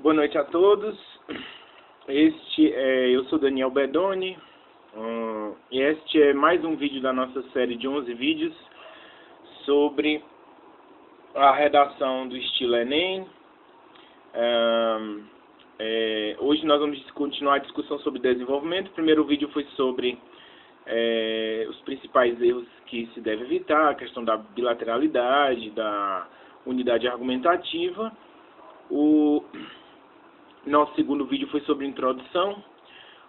Boa noite a todos. Eu sou Daniel Bedoni e este é mais um vídeo da nossa série de 11 vídeos sobre a redação do estilo Enem. Hoje nós vamos continuar a discussão sobre desenvolvimento. O primeiro vídeo foi sobre os principais erros que se deve evitar, a questão da bilateralidade, da unidade argumentativa. O nosso segundo vídeo foi sobre introdução.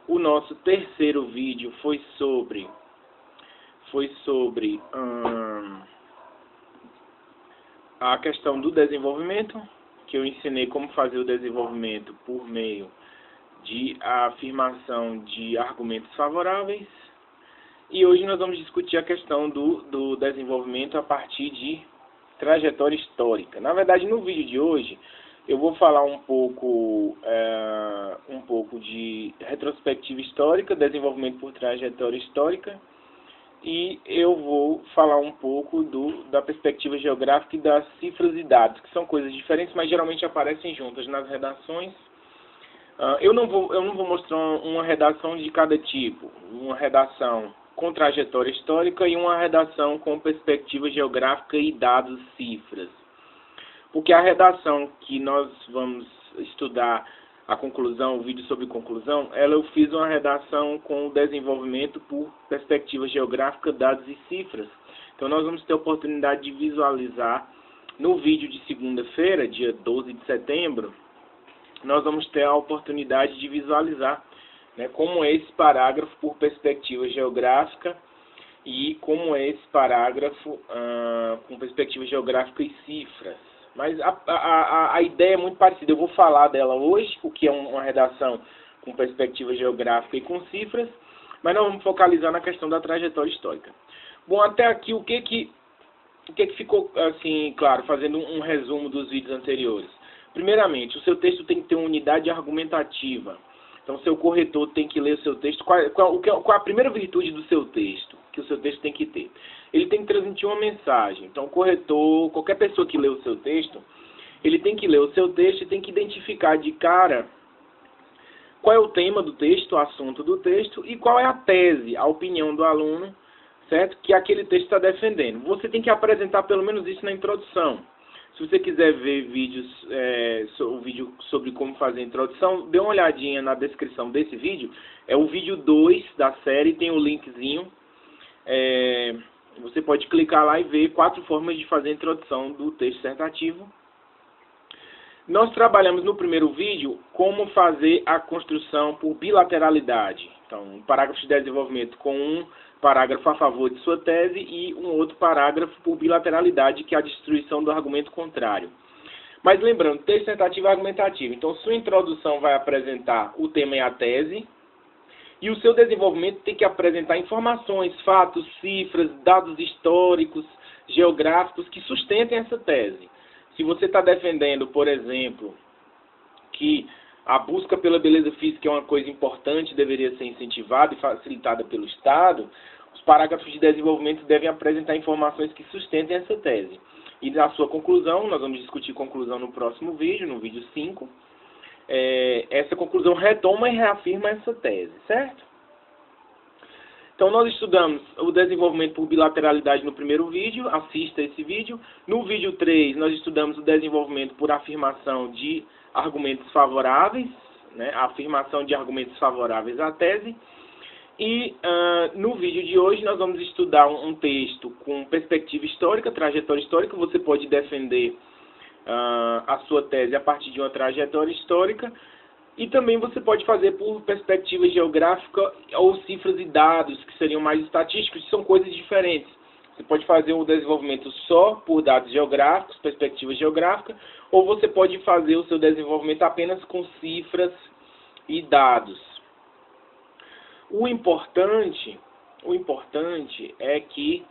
O nosso terceiro vídeo foi sobre a questão do desenvolvimento, que eu ensinei como fazer o desenvolvimento por meio de afirmação de argumentos favoráveis. E hoje nós vamos discutir a questão do desenvolvimento a partir de trajetória histórica. Na verdade, no vídeo de hoje, eu vou falar um pouco de retrospectiva histórica, desenvolvimento por trajetória histórica, e eu vou falar um pouco da perspectiva geográfica e das cifras e dados, que são coisas diferentes, mas geralmente aparecem juntas nas redações. Eu não vou mostrar uma redação de cada tipo, uma redação com trajetória histórica e uma redação com perspectiva geográfica e dados, cifras. Porque a redação que nós vamos estudar, a conclusão, o vídeo sobre conclusão, eu fiz uma redação com o desenvolvimento por perspectiva geográfica, dados e cifras. Então nós vamos ter a oportunidade de visualizar no vídeo de segunda-feira, dia 12 de setembro, nós vamos ter a oportunidade de visualizar, né, como é esse parágrafo por perspectiva geográfica e como é esse parágrafo com perspectiva geográfica e cifras. Mas a ideia é muito parecida. Eu vou falar dela hoje, o que é uma redação com perspectiva geográfica e com cifras, mas nós vamos focalizar na questão da trajetória histórica. Bom, até aqui o que ficou assim claro, fazendo um resumo dos vídeos anteriores. Primeiramente, o seu texto tem que ter uma unidade argumentativa. Então, o seu corretor tem que ler o seu texto. Qual a primeira virtude do seu texto que o seu texto tem que ter? Ele tem que transmitir uma mensagem. Então, o corretor, qualquer pessoa que lê o seu texto, ele tem que ler o seu texto e tem que identificar de cara qual é o tema do texto, o assunto do texto e qual é a tese, a opinião do aluno, certo? Que aquele texto está defendendo. Você tem que apresentar pelo menos isso na introdução. Se você quiser ver o vídeo sobre como fazer a introdução, dê uma olhadinha na descrição desse vídeo. É o vídeo 2 da série, tem o linkzinho. Você pode clicar lá e ver 4 formas de fazer a introdução do texto dissertativo. Nós trabalhamos no primeiro vídeo como fazer a construção por bilateralidade. Então, um parágrafo de desenvolvimento com um parágrafo a favor de sua tese e um outro parágrafo por bilateralidade, que é a destruição do argumento contrário. Mas lembrando, texto dissertativo e argumentativo. Então, sua introdução vai apresentar o tema e a tese, e o seu desenvolvimento tem que apresentar informações, fatos, cifras, dados históricos, geográficos que sustentem essa tese. Se você está defendendo, por exemplo, que a busca pela beleza física é uma coisa importante, deveria ser incentivada e facilitada pelo Estado, os parágrafos de desenvolvimento devem apresentar informações que sustentem essa tese. E na sua conclusão, nós vamos discutir conclusão no próximo vídeo, no vídeo 5, essa conclusão retoma e reafirma essa tese, certo? Então nós estudamos o desenvolvimento por bilateralidade no primeiro vídeo, assista esse vídeo. No vídeo 3 nós estudamos o desenvolvimento por afirmação de argumentos favoráveis, né, a afirmação de argumentos favoráveis à tese. E no vídeo de hoje nós vamos estudar um texto com perspectiva histórica, trajetória histórica. Você pode defender a sua tese a partir de uma trajetória histórica. E também você pode fazer por perspectiva geográfica ou cifras e dados, que seriam mais estatísticos, que são coisas diferentes. Você pode fazer o desenvolvimento só por dados geográficos, perspectiva geográfica, ou você pode fazer o seu desenvolvimento apenas com cifras e dados. O importante é que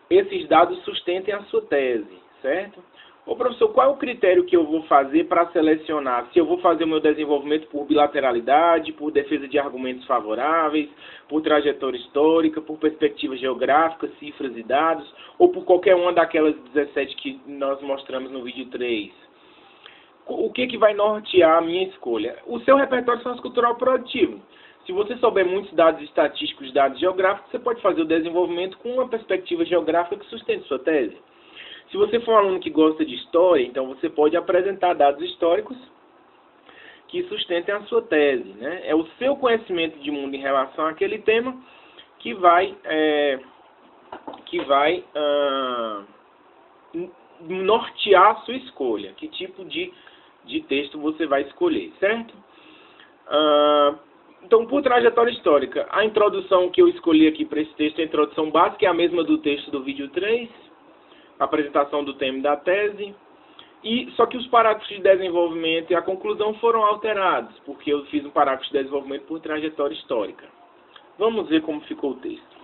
esses dados sustentem a sua tese, certo? Ô professor, qual é o critério que eu vou fazer para selecionar se eu vou fazer o meu desenvolvimento por bilateralidade, por defesa de argumentos favoráveis, por trajetória histórica, por perspectiva geográfica, cifras e dados, ou por qualquer uma daquelas 17 que nós mostramos no vídeo 3? o que vai nortear a minha escolha? O seu repertório sociocultural produtivo. Se você souber muitos dados estatísticos, dados geográficos, você pode fazer o desenvolvimento com uma perspectiva geográfica que sustente sua tese. Se você for um aluno que gosta de história, então você pode apresentar dados históricos que sustentem a sua tese, né? É o seu conhecimento de mundo em relação àquele tema que vai nortear a sua escolha. Que tipo de texto você vai escolher, certo? Então, por trajetória histórica, a introdução que eu escolhi aqui para esse texto, a introdução básica, é a mesma do texto do vídeo 3, a apresentação do tema e da tese, só que os parágrafos de desenvolvimento e a conclusão foram alterados, porque eu fiz um parágrafo de desenvolvimento por trajetória histórica. Vamos ver como ficou o texto.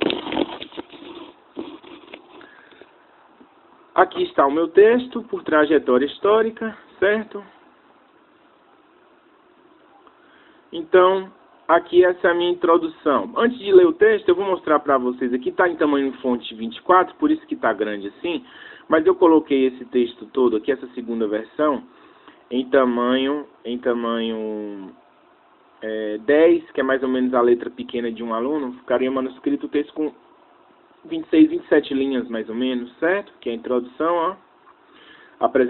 Aqui está o meu texto por trajetória histórica, certo? Então, aqui essa é a minha introdução. Antes de ler o texto, eu vou mostrar para vocês aqui, está em tamanho fonte 24, por isso que está grande assim, mas eu coloquei esse texto todo aqui, essa segunda versão, em tamanho 10, que é mais ou menos a letra pequena de um aluno. Ficaria manuscrito o texto com 26, 27 linhas mais ou menos, certo? Que é a introdução, ó.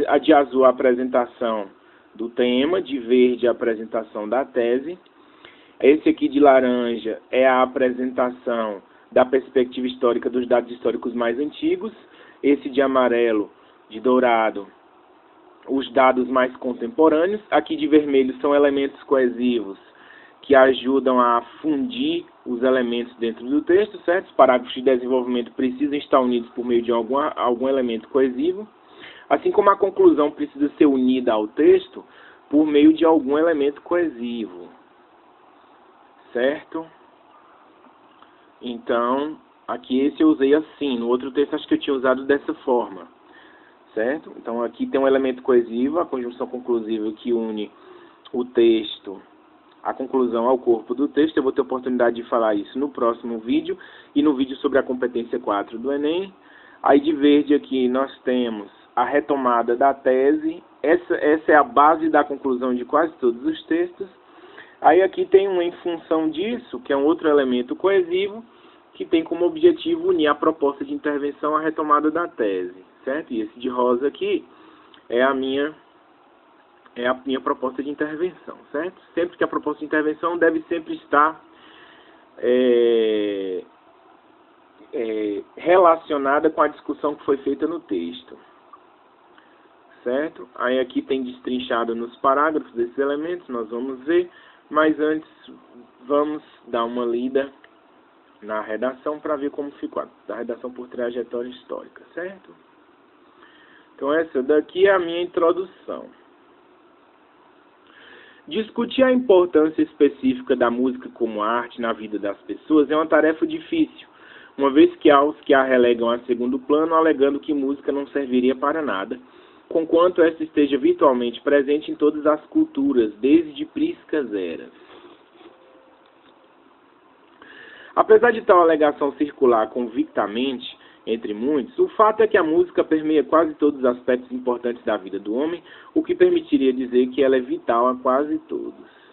A de azul a apresentação do tema, de verde a apresentação da tese. Esse aqui de laranja é a apresentação da perspectiva histórica dos dados históricos mais antigos. Esse de amarelo, de dourado, os dados mais contemporâneos. Aqui de vermelho são elementos coesivos que ajudam a fundir os elementos dentro do texto, certo? Os parágrafos de desenvolvimento precisam estar unidos por meio de algum elemento coesivo, assim como a conclusão precisa ser unida ao texto por meio de algum elemento coesivo, certo? Então, aqui esse eu usei assim, no outro texto acho que eu tinha usado dessa forma, certo? Então aqui tem um elemento coesivo, a conjunção conclusiva que une o texto, a conclusão ao corpo do texto. Eu vou ter oportunidade de falar isso no próximo vídeo e no vídeo sobre a competência 4 do Enem. Aí de verde aqui nós temos a retomada da tese. Essa é a base da conclusão de quase todos os textos. Aí aqui tem um em função disso, que é um outro elemento coesivo, que tem como objetivo unir a proposta de intervenção à retomada da tese, certo? E esse de rosa aqui é a minha proposta de intervenção, certo? Sempre que a proposta de intervenção deve sempre estar relacionada com a discussão que foi feita no texto, certo? Aí aqui tem destrinchado nos parágrafos esses elementos, nós vamos ver, mas antes vamos dar uma lida na redação para ver como ficou, da redação por trajetória histórica, certo? Então essa daqui é a minha introdução. Discutir a importância específica da música como arte na vida das pessoas é uma tarefa difícil, uma vez que há os que a relegam a segundo plano, alegando que música não serviria para nada, conquanto esta esteja virtualmente presente em todas as culturas, desde priscas eras. Apesar de tal alegação circular convictamente entre muitos, o fato é que a música permeia quase todos os aspectos importantes da vida do homem, o que permitiria dizer que ela é vital a quase todos.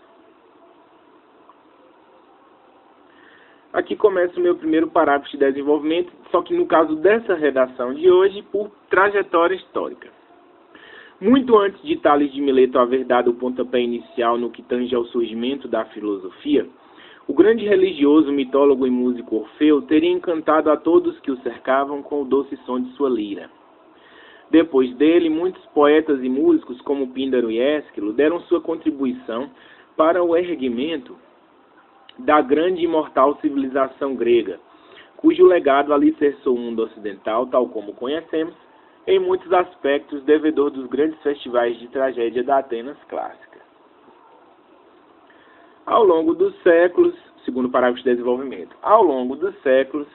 Aqui começa o meu primeiro parágrafo de desenvolvimento, só que no caso dessa redação de hoje, por trajetória histórica. Muito antes de Tales de Mileto haver dado o pontapé inicial no que tange ao surgimento da filosofia, o grande religioso, mitólogo e músico Orfeu teria encantado a todos que o cercavam com o doce som de sua lira. Depois dele, muitos poetas e músicos, como Píndaro e Ésquilo, deram sua contribuição para o erguimento da grande e imortal civilização grega, cujo legado alicerçou o mundo ocidental, tal como conhecemos, em muitos aspectos devedor dos grandes festivais de tragédia da Atenas clássica. Ao longo dos séculos, segundo o parágrafo de desenvolvimento, ao longo dos séculos,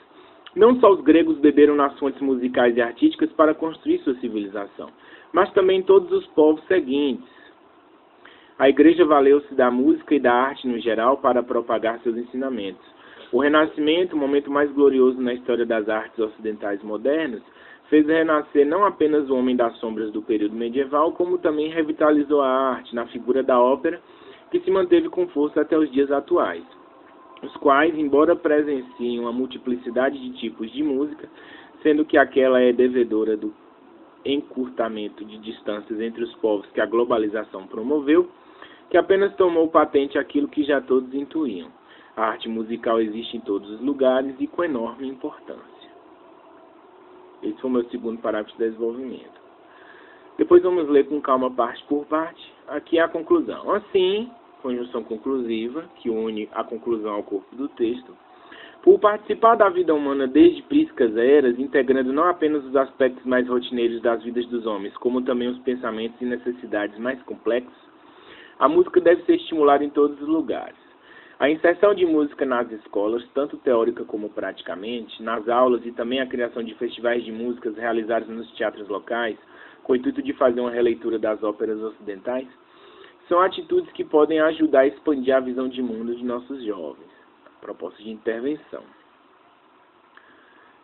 não só os gregos beberam nas fontes musicais e artísticas para construir sua civilização, mas também todos os povos seguintes. A Igreja valeu-se da música e da arte no geral para propagar seus ensinamentos. O Renascimento, o momento mais glorioso na história das artes ocidentais modernas, fez renascer não apenas o homem das sombras do período medieval, como também revitalizou a arte na figura da ópera, que se manteve com força até os dias atuais, os quais, embora presenciem uma multiplicidade de tipos de música, sendo que aquela é devedora do encurtamento de distâncias entre os povos que a globalização promoveu, que apenas tomou patente aquilo que já todos intuíam. A arte musical existe em todos os lugares e com enorme importância. Esse foi o meu segundo parágrafo de desenvolvimento. Depois vamos ler com calma parte por parte. Aqui é a conclusão. Assim, conjunção conclusiva, que une a conclusão ao corpo do texto, por participar da vida humana desde prísicas eras, integrando não apenas os aspectos mais rotineiros das vidas dos homens, como também os pensamentos e necessidades mais complexos, a música deve ser estimulada em todos os lugares. A inserção de música nas escolas, tanto teórica como praticamente, nas aulas e também a criação de festivais de músicas realizados nos teatros locais, com o intuito de fazer uma releitura das óperas ocidentais, são atitudes que podem ajudar a expandir a visão de mundo de nossos jovens. Proposta de intervenção.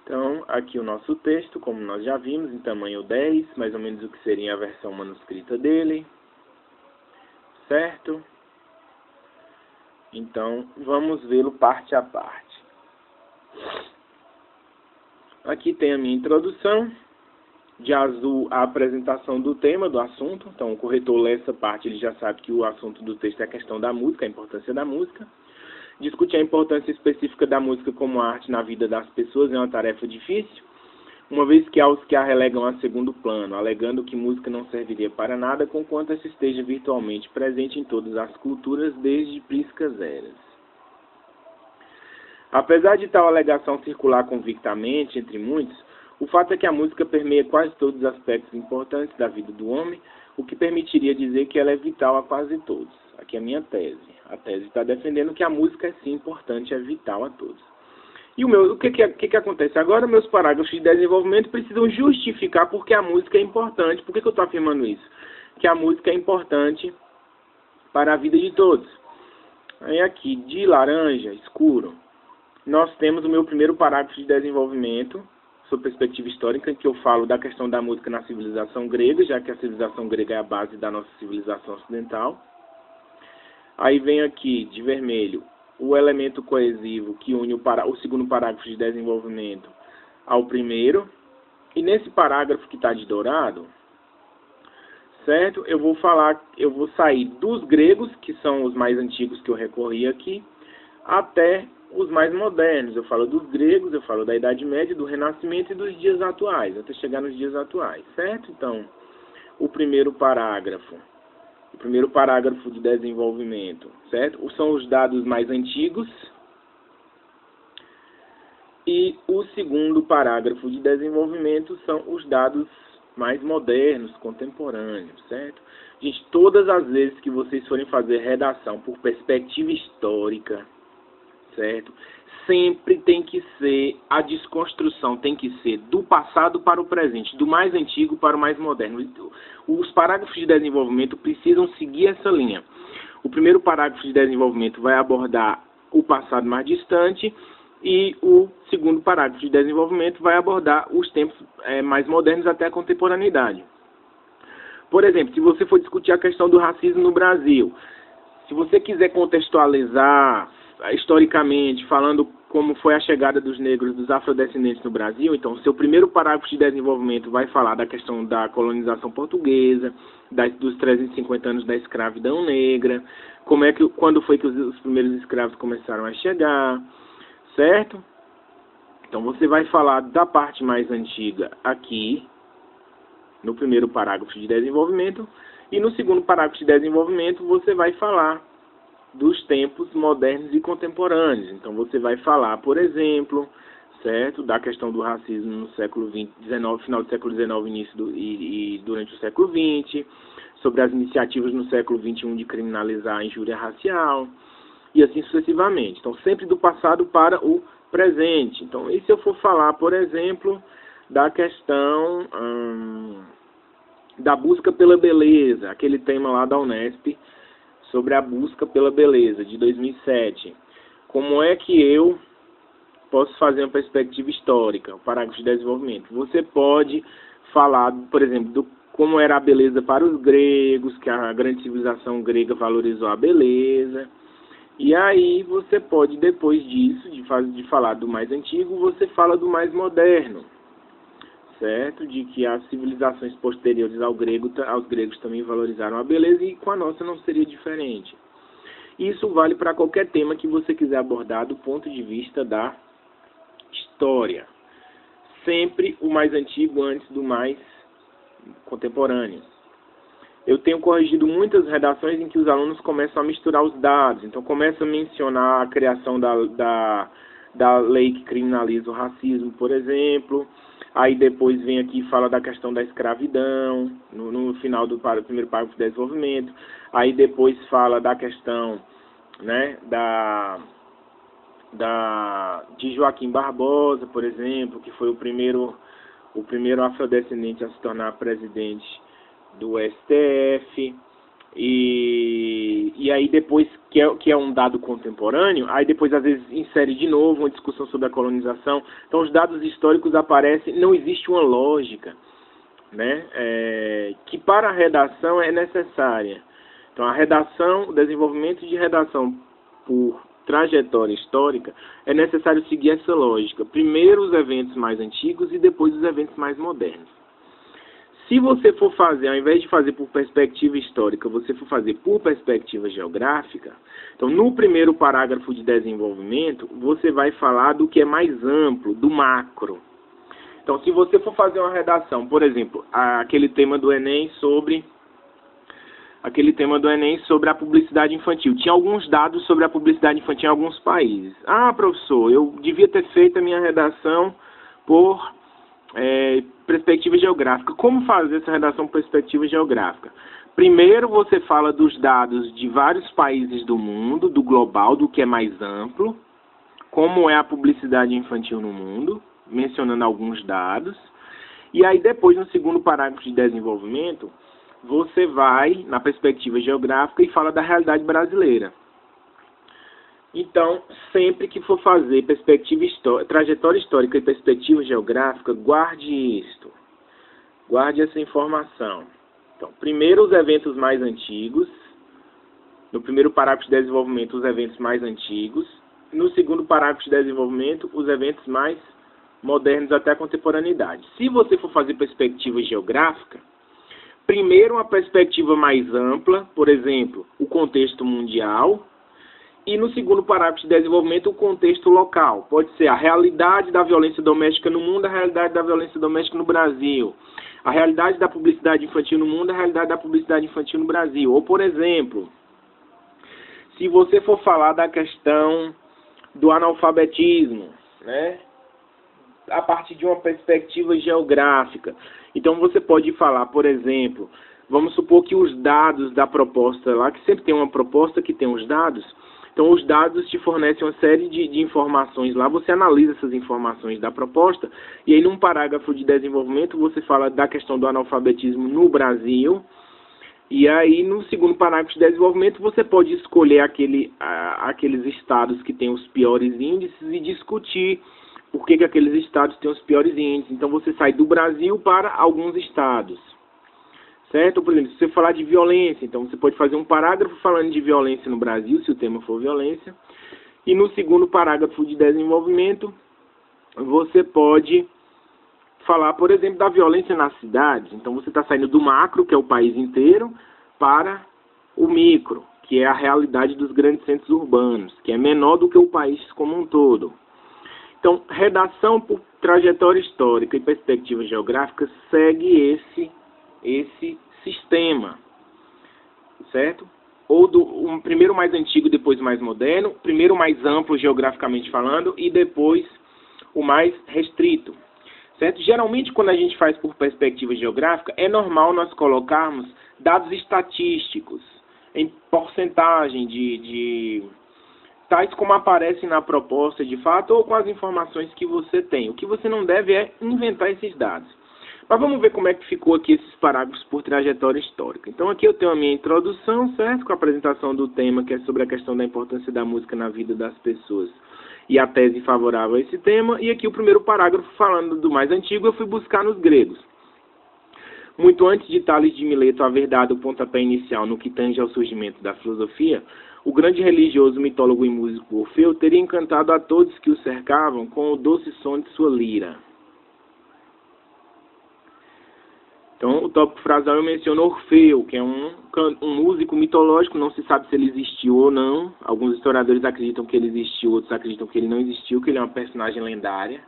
Então, aqui o nosso texto, como nós já vimos, em tamanho 10, mais ou menos o que seria a versão manuscrita dele. Certo? Então, vamos vê-lo parte a parte. Aqui tem a minha introdução. De azul, a apresentação do tema, do assunto. Então, o corretor lê essa parte, ele já sabe que o assunto do texto é a questão da música, a importância da música. Discutir a importância específica da música como arte na vida das pessoas é uma tarefa difícil, uma vez que há os que a relegam a segundo plano, alegando que música não serviria para nada, conquanto essa esteja virtualmente presente em todas as culturas desde prísicas eras. Apesar de tal alegação circular convictamente entre muitos, o fato é que a música permeia quase todos os aspectos importantes da vida do homem, o que permitiria dizer que ela é vital a quase todos. Aqui é a minha tese. A tese está defendendo que a música é sim importante, é vital a todos. E o que acontece? Agora meus parágrafos de desenvolvimento precisam justificar por que a música é importante. Por que eu estou afirmando isso? Que a música é importante para a vida de todos. Aí aqui, de laranja, escuro, nós temos o meu primeiro parágrafo de desenvolvimento, sobre perspectiva histórica, em que eu falo da questão da música na civilização grega, já que a civilização grega é a base da nossa civilização ocidental. Aí vem aqui, de vermelho, o elemento coesivo que une o segundo parágrafo de desenvolvimento ao primeiro. E nesse parágrafo que está de dourado, certo? Eu vou sair dos gregos, que são os mais antigos que eu recorri aqui, até os mais modernos. Eu falo dos gregos, eu falo da Idade Média, do Renascimento e dos dias atuais, até chegar nos dias atuais, certo? Então, o primeiro parágrafo de desenvolvimento, certo? São os dados mais antigos. E o segundo parágrafo de desenvolvimento são os dados mais modernos, contemporâneos, certo? Gente, todas as vezes que vocês forem fazer redação por perspectiva histórica, certo? Sempre tem que ser, a desconstrução tem que ser do passado para o presente, do mais antigo para o mais moderno. Os parágrafos de desenvolvimento precisam seguir essa linha. O primeiro parágrafo de desenvolvimento vai abordar o passado mais distante e o segundo parágrafo de desenvolvimento vai abordar os tempos mais modernos até a contemporaneidade. Por exemplo, se você for discutir a questão do racismo no Brasil, se você quiser contextualizar historicamente, falando como foi a chegada dos negros, dos afrodescendentes no Brasil, então o seu primeiro parágrafo de desenvolvimento vai falar da questão da colonização portuguesa, dos 350 anos da escravidão negra, quando foi que os primeiros escravos começaram a chegar, certo? Então você vai falar da parte mais antiga aqui, no primeiro parágrafo de desenvolvimento, e no segundo parágrafo de desenvolvimento você vai falar dos tempos modernos e contemporâneos. Então você vai falar, por exemplo, certo, da questão do racismo no século XIX, final do século XIX, início e durante o século XX, sobre as iniciativas no século XXI de criminalizar a injúria racial, e assim sucessivamente. Então sempre do passado para o presente. Então, e se eu for falar, por exemplo, da questão da busca pela beleza, aquele tema lá da Unesp, sobre a busca pela beleza, de 2007. Como é que eu posso fazer uma perspectiva histórica, um parágrafo de desenvolvimento. Você pode falar, por exemplo, como era a beleza para os gregos, que a grande civilização grega valorizou a beleza. E aí você pode, depois disso, de falar do mais antigo, você fala do mais moderno, certo? De que as civilizações posteriores aos gregos também valorizaram a beleza e com a nossa não seria diferente. Isso vale para qualquer tema que você quiser abordar do ponto de vista da história. Sempre o mais antigo antes do mais contemporâneo. Eu tenho corrigido muitas redações em que os alunos começam a misturar os dados. Então, começa a mencionar a criação da lei que criminaliza o racismo, por exemplo. Aí depois vem aqui e fala da questão da escravidão, no final do primeiro parágrafo de desenvolvimento. Aí depois fala da questão, né, de Joaquim Barbosa, por exemplo, que foi o primeiro afrodescendente a se tornar presidente do STF, e aí depois, que é um dado contemporâneo, aí depois às vezes insere de novo uma discussão sobre a colonização. Então os dados históricos aparecem, não existe uma lógica, né, que para a redação é necessária. Então a redação, o desenvolvimento de redação por trajetória histórica, é necessário seguir essa lógica. Primeiro os eventos mais antigos e depois os eventos mais modernos. Se você for fazer, ao invés de fazer por perspectiva histórica, você for fazer por perspectiva geográfica, então no primeiro parágrafo de desenvolvimento, você vai falar do que é mais amplo, do macro. Então se você for fazer uma redação, por exemplo, aquele tema do Enem sobre a publicidade infantil. Tinha alguns dados sobre a publicidade infantil em alguns países. Ah, professor, eu devia ter feito a minha redação por perspectiva geográfica. Como fazer essa redação por perspectiva geográfica? Primeiro você fala dos dados de vários países do mundo, do global, do que é mais amplo, como é a publicidade infantil no mundo, mencionando alguns dados. E aí depois, no segundo parágrafo de desenvolvimento, você vai na perspectiva geográfica e fala da realidade brasileira. Então, sempre que for fazer trajetória histórica e perspectiva geográfica, guarde isto. Guarde essa informação. Então, primeiro os eventos mais antigos. No primeiro parágrafo de desenvolvimento, os eventos mais antigos. No segundo parágrafo de desenvolvimento, os eventos mais modernos até a contemporaneidade. Se você for fazer perspectiva geográfica, primeiro uma perspectiva mais ampla, por exemplo, o contexto mundial, e no segundo parágrafo de desenvolvimento, o contexto local. Pode ser a realidade da violência doméstica no mundo, a realidade da violência doméstica no Brasil, a realidade da publicidade infantil no mundo, a realidade da publicidade infantil no Brasil. Ou, por exemplo, se você for falar da questão do analfabetismo, né, a partir de uma perspectiva geográfica. Então você pode falar, por exemplo, vamos supor que os dados da proposta lá, que sempre tem uma proposta que tem os dados, então os dados te fornecem uma série de informações lá, você analisa essas informações da proposta, e aí num parágrafo de desenvolvimento você fala da questão do analfabetismo no Brasil, e aí no segundo parágrafo de desenvolvimento você pode escolher aqueles estados que têm os piores índices e discutir por que aqueles estados têm os piores índices. Então você sai do Brasil para alguns estados, certo? Por exemplo, se você falar de violência, então você pode fazer um parágrafo falando de violência no Brasil, se o tema for violência, e no segundo parágrafo de desenvolvimento você pode falar, por exemplo, da violência nas cidades. Então você está saindo do macro, que é o país inteiro, para o micro, que é a realidade dos grandes centros urbanos, que é menor do que o país como um todo. Então, redação por trajetória histórica e perspectiva geográfica segue esse sistema, certo? Ou um primeiro mais antigo, depois mais moderno, primeiro mais amplo geograficamente falando e depois o mais restrito, certo? Geralmente, quando a gente faz por perspectiva geográfica, é normal nós colocarmos dados estatísticos em porcentagem tais como aparecem na proposta de fato ou com as informações que você tem. O que você não deve é inventar esses dados. Mas vamos ver como é que ficou aqui esses parágrafos por trajetória histórica. Então aqui eu tenho a minha introdução, certo? Com a apresentação do tema, que é sobre a questão da importância da música na vida das pessoas e a tese favorável a esse tema. E aqui o primeiro parágrafo, falando do mais antigo, eu fui buscar nos gregos. Muito antes de Tales de Mileto haver dado o pontapé inicial no que tange ao surgimento da filosofia, o grande religioso, mitólogo e músico Orfeu teria encantado a todos que o cercavam com o doce som de sua lira. Então, o tópico frasal eu menciono Orfeu, que é um músico mitológico, não se sabe se ele existiu ou não. Alguns historiadores acreditam que ele existiu, outros acreditam que ele não existiu, que ele é uma personagem lendária.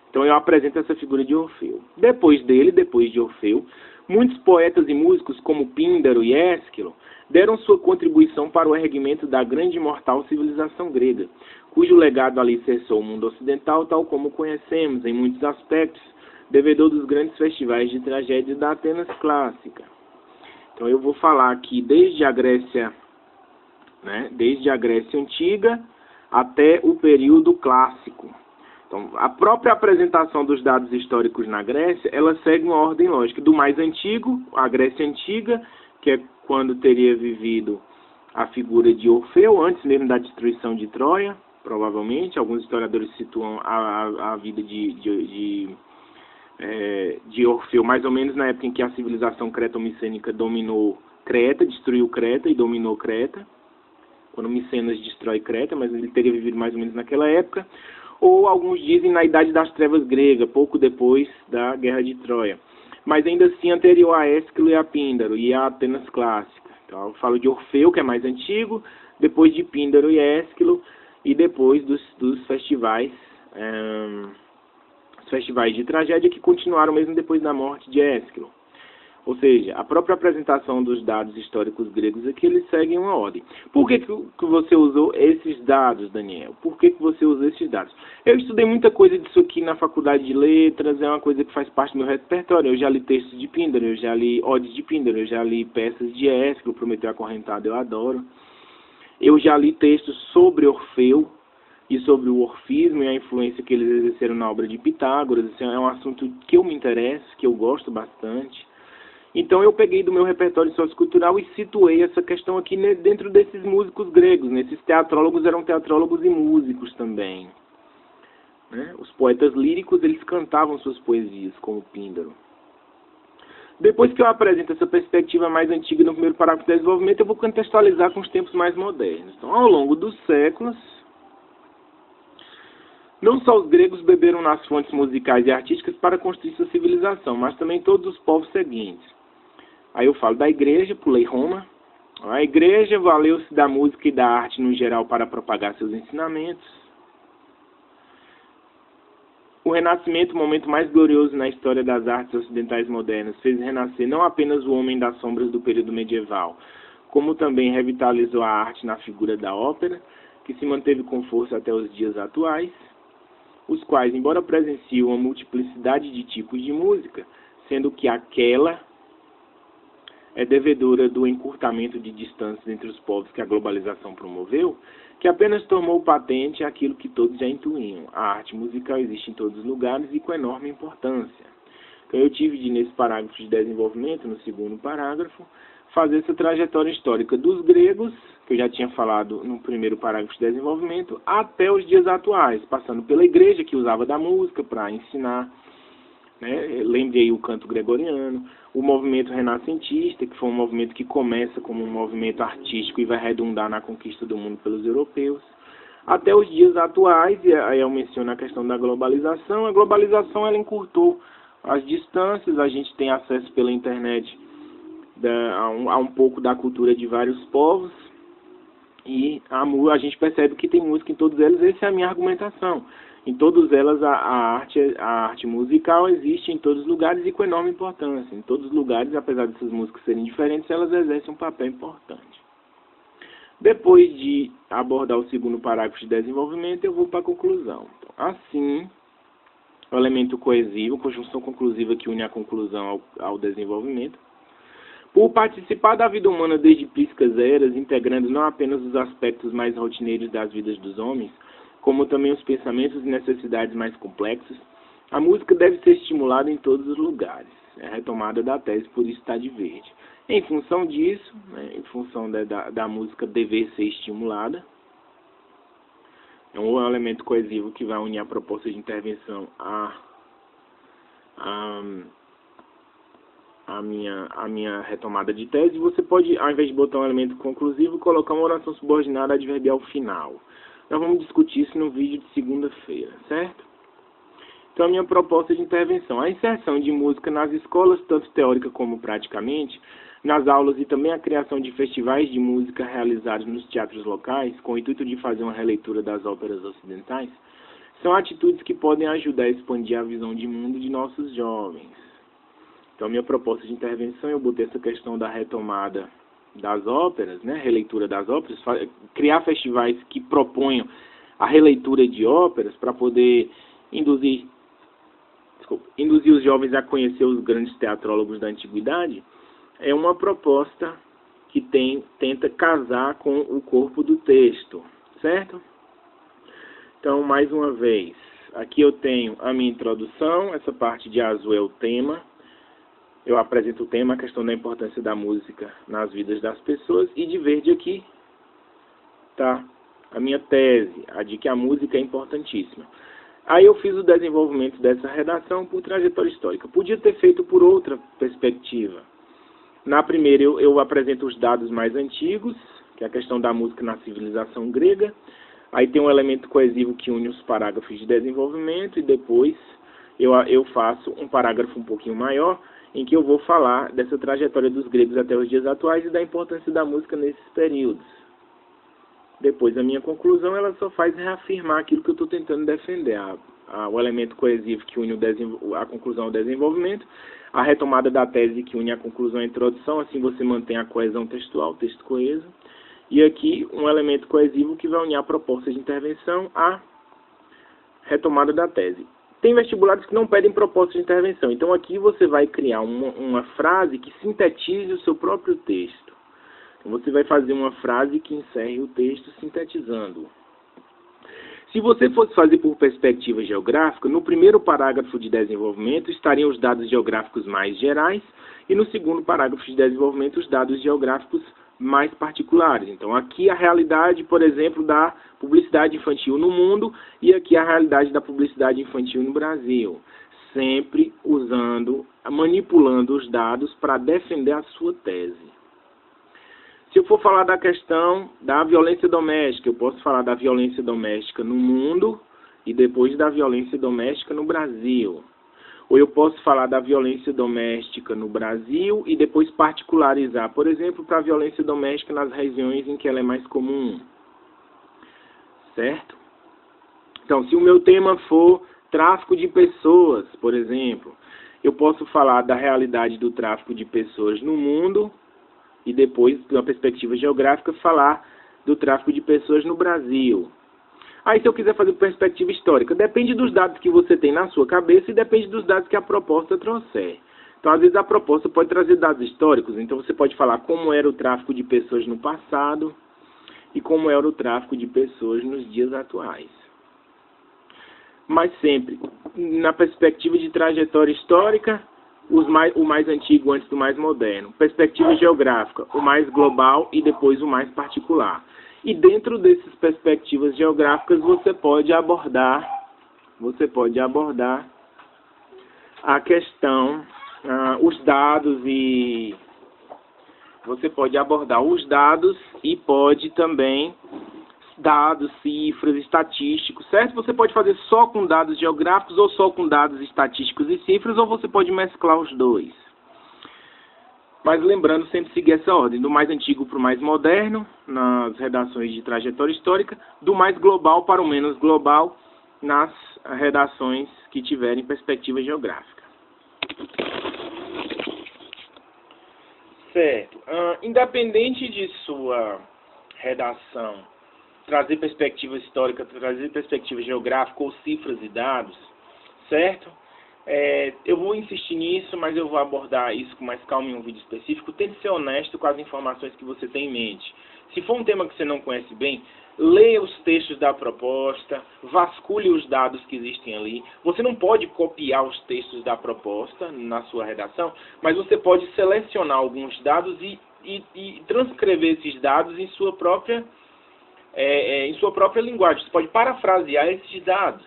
Então, eu apresento essa figura de Orfeu. Depois de Orfeu, muitos poetas e músicos, como Píndaro e Ésquilo, deram sua contribuição para o erguimento da grande e imortal civilização grega, cujo legado alicerçou o mundo ocidental, tal como conhecemos, em muitos aspectos, devedor dos grandes festivais de tragédia da Atenas clássica. Então eu vou falar aqui desde a Grécia antiga até o período clássico. Então, a própria apresentação dos dados históricos na Grécia, ela segue uma ordem lógica. Do mais antigo, a Grécia antiga, que é quando teria vivido a figura de Orfeu, antes mesmo da destruição de Troia, provavelmente. Alguns historiadores situam a vida de Orfeu, mais ou menos na época em que a civilização creto-micênica dominou Creta, destruiu Creta e dominou Creta, quando Micenas destrói Creta, mas ele teria vivido mais ou menos naquela época, ou alguns dizem na Idade das Trevas grega, pouco depois da Guerra de Troia, mas ainda assim anterior a Ésquilo e a Píndaro e a Atenas clássica. Então eu falo de Orfeu, que é mais antigo, depois de Píndaro e Ésquilo, e depois dos festivais de tragédia que continuaram mesmo depois da morte de Ésquilo. Ou seja, a própria apresentação dos dados históricos gregos aqui, eles seguem uma ordem. Por que você usou esses dados, Daniel? Por que você usou esses dados? Eu estudei muita coisa disso aqui na faculdade de letras, é uma coisa que faz parte do meu repertório. Eu já li textos de Píndaro, eu já li odes de Píndaro, eu já li peças de Ésquilo, Prometeu Acorrentado, eu adoro. Eu já li textos sobre Orfeu e sobre o orfismo e a influência que eles exerceram na obra de Pitágoras. Esse é um assunto que eu me interesso, que eu gosto bastante. Então eu peguei do meu repertório sociocultural e situei essa questão aqui dentro desses músicos gregos. Esses teatrólogos eram teatrólogos e músicos também. Né? Os poetas líricos, eles cantavam suas poesias, como Píndaro. Depois que eu apresento essa perspectiva mais antiga no primeiro parágrafo do desenvolvimento, eu vou contextualizar com os tempos mais modernos. Então, ao longo dos séculos, não só os gregos beberam nas fontes musicais e artísticas para construir sua civilização, mas também todos os povos seguintes. Aí eu falo da igreja, pulei Roma. A igreja valeu-se da música e da arte no geral para propagar seus ensinamentos. O Renascimento, o momento mais glorioso na história das artes ocidentais modernas, fez renascer não apenas o homem das sombras do período medieval, como também revitalizou a arte na figura da ópera, que se manteve com força até os dias atuais, os quais, embora presenciam uma multiplicidade de tipos de música, sendo que aquela é devedora do encurtamento de distâncias entre os povos que a globalização promoveu, que apenas tomou patente aquilo que todos já intuíam. A arte musical existe em todos os lugares e com enorme importância. Então eu tive de, nesse parágrafo de desenvolvimento, no segundo parágrafo, fazer essa trajetória histórica dos gregos, que eu já tinha falado no primeiro parágrafo de desenvolvimento, até os dias atuais, passando pela igreja que usava da música para ensinar, né? Lembre aí o canto gregoriano, o movimento renascentista, que foi um movimento que começa como um movimento artístico e vai redundar na conquista do mundo pelos europeus, até os dias atuais, e aí eu menciono a questão da globalização. A globalização, ela encurtou as distâncias, a gente tem acesso pela internet a um pouco da cultura de vários povos, e a gente percebe que tem música em todos eles. Essa é a minha argumentação. Em todas elas, a arte musical existe em todos os lugares e com enorme importância. Em todos os lugares, apesar dessas músicas serem diferentes, elas exercem um papel importante. Depois de abordar o segundo parágrafo de desenvolvimento, eu vou para a conclusão. Então, assim, o elemento coesivo, conjunção conclusiva que une a conclusão ao desenvolvimento, por participar da vida humana desde prísticas eras, integrando não apenas os aspectos mais rotineiros das vidas dos homens, como também os pensamentos e necessidades mais complexos, a música deve ser estimulada em todos os lugares. É a retomada da tese Por Isso Está de Verde. Em função disso, né, em função da música dever ser estimulada, É um elemento coesivo que vai unir a proposta de intervenção a minha retomada de tese. Você pode, ao invés de botar um elemento conclusivo, colocar uma oração subordinada adverbial final. Nós vamos discutir isso no vídeo de segunda-feira, certo? Então, a minha proposta de intervenção: a inserção de música nas escolas, tanto teórica como praticamente, nas aulas, e também a criação de festivais de música realizados nos teatros locais, com o intuito de fazer uma releitura das óperas ocidentais, são atitudes que podem ajudar a expandir a visão de mundo de nossos jovens. Então, minha proposta de intervenção, eu botei essa questão da retomada das óperas, né, releitura das óperas, criar festivais que proponham a releitura de óperas para poder induzir os jovens a conhecer os grandes teatrólogos da antiguidade. É uma proposta que tenta casar com o corpo do texto, certo? Então, mais uma vez, aqui eu tenho a minha introdução, essa parte de azul é o tema. Eu apresento o tema, a questão da importância da música nas vidas das pessoas, e de verde aqui tá a minha tese, a de que a música é importantíssima. Aí eu fiz o desenvolvimento dessa redação por trajetória histórica. Podia ter feito por outra perspectiva. Na primeira eu apresento os dados mais antigos, que é a questão da música na civilização grega. Aí tem um elemento coesivo que une os parágrafos de desenvolvimento, e depois eu faço um parágrafo um pouquinho maior, em que eu vou falar dessa trajetória dos gregos até os dias atuais e da importância da música nesses períodos. Depois, a minha conclusão, ela só faz reafirmar aquilo que eu estou tentando defender, o elemento coesivo que une a conclusão ao desenvolvimento, a retomada da tese que une a conclusão à introdução, assim você mantém a coesão textual, texto coeso, e aqui um elemento coesivo que vai unir a proposta de intervenção à retomada da tese. Tem vestibulares que não pedem proposta de intervenção, então aqui você vai criar uma frase que sintetize o seu próprio texto. Então você vai fazer uma frase que encerre o texto sintetizando. Se você fosse fazer por perspectiva geográfica, no primeiro parágrafo de desenvolvimento estariam os dados geográficos mais gerais, e no segundo parágrafo de desenvolvimento os dados geográficos mais particulares. Então aqui a realidade, por exemplo, da publicidade infantil no mundo, e aqui a realidade da publicidade infantil no Brasil, sempre manipulando os dados para defender a sua tese. Se eu for falar da questão da violência doméstica, eu posso falar da violência doméstica no mundo e depois da violência doméstica no Brasil. Ou eu posso falar da violência doméstica no Brasil e depois particularizar, por exemplo, para a violência doméstica nas regiões em que ela é mais comum. Certo? Então, se o meu tema for tráfico de pessoas, por exemplo, eu posso falar da realidade do tráfico de pessoas no mundo e depois, de uma perspectiva geográfica, falar do tráfico de pessoas no Brasil. Aí, se eu quiser fazer perspectiva histórica, depende dos dados que você tem na sua cabeça e depende dos dados que a proposta trouxer. Então, às vezes, a proposta pode trazer dados históricos, então você pode falar como era o tráfico de pessoas no passado e como era o tráfico de pessoas nos dias atuais. Mas sempre, na perspectiva de trajetória histórica, o mais antigo antes do mais moderno. Perspectiva geográfica, o mais global e depois o mais particular. E dentro dessas perspectivas geográficas você pode abordar a questão, os dados, e você pode abordar os dados e pode também dados, cifras, estatísticos, certo? Você pode fazer só com dados geográficos ou só com dados estatísticos e cifras, ou você pode mesclar os dois. Mas lembrando, sempre seguir essa ordem, do mais antigo para o mais moderno, nas redações de trajetória histórica, do mais global para o menos global, nas redações que tiverem perspectiva geográfica. Certo. Independente de sua redação trazer perspectiva histórica, trazer perspectiva geográfica ou cifras e dados, certo? Eu vou insistir nisso, mas eu vou abordar isso com mais calma em um vídeo específico. Tente ser honesto com as informações que você tem em mente. Se for um tema que você não conhece bem, leia os textos da proposta, vasculhe os dados que existem ali. Você não pode copiar os textos da proposta na sua redação, mas você pode selecionar alguns dados e transcrever esses dados em sua própria em sua própria linguagem. Você pode parafrasear esses dados,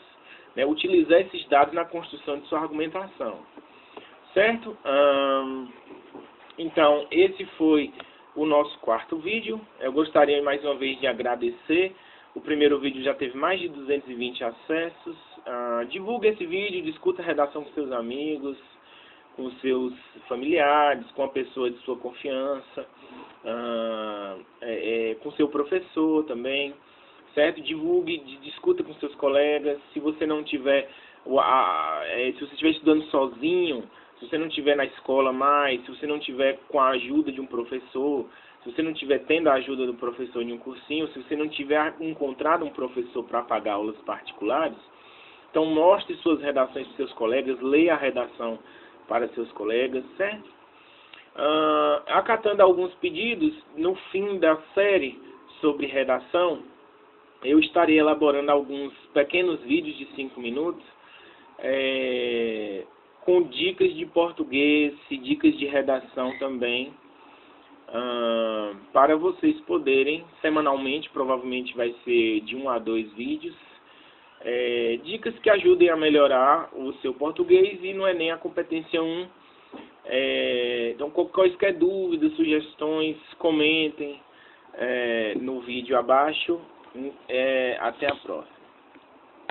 né? Utilizar esses dados na construção de sua argumentação. Certo? Então, esse foi o nosso quarto vídeo. Eu gostaria mais uma vez de agradecer. O primeiro vídeo já teve mais de 220 acessos. Divulgue esse vídeo, discuta a redação com seus amigos, com seus familiares, com a pessoa de sua confiança, com seu professor também, certo? Divulgue, discuta com seus colegas. Se você não tiver, se você estiver estudando sozinho, se você não estiver na escola mais, se você não tiver com a ajuda de um professor, se você não estiver tendo a ajuda do professor em um cursinho, se você não tiver encontrado um professor para pagar aulas particulares, então mostre suas redações para seus colegas, leia a redação para seus colegas, certo? Acatando alguns pedidos, no fim da série sobre redação, eu estarei elaborando alguns pequenos vídeos de 5 minutos, com dicas de português e dicas de redação também, para vocês poderem, semanalmente, provavelmente vai ser de 1 a 2 vídeos, dicas que ajudem a melhorar o seu português e não é nem a competência 1. Então, quaisquer dúvidas, sugestões, comentem no vídeo abaixo. Até a próxima.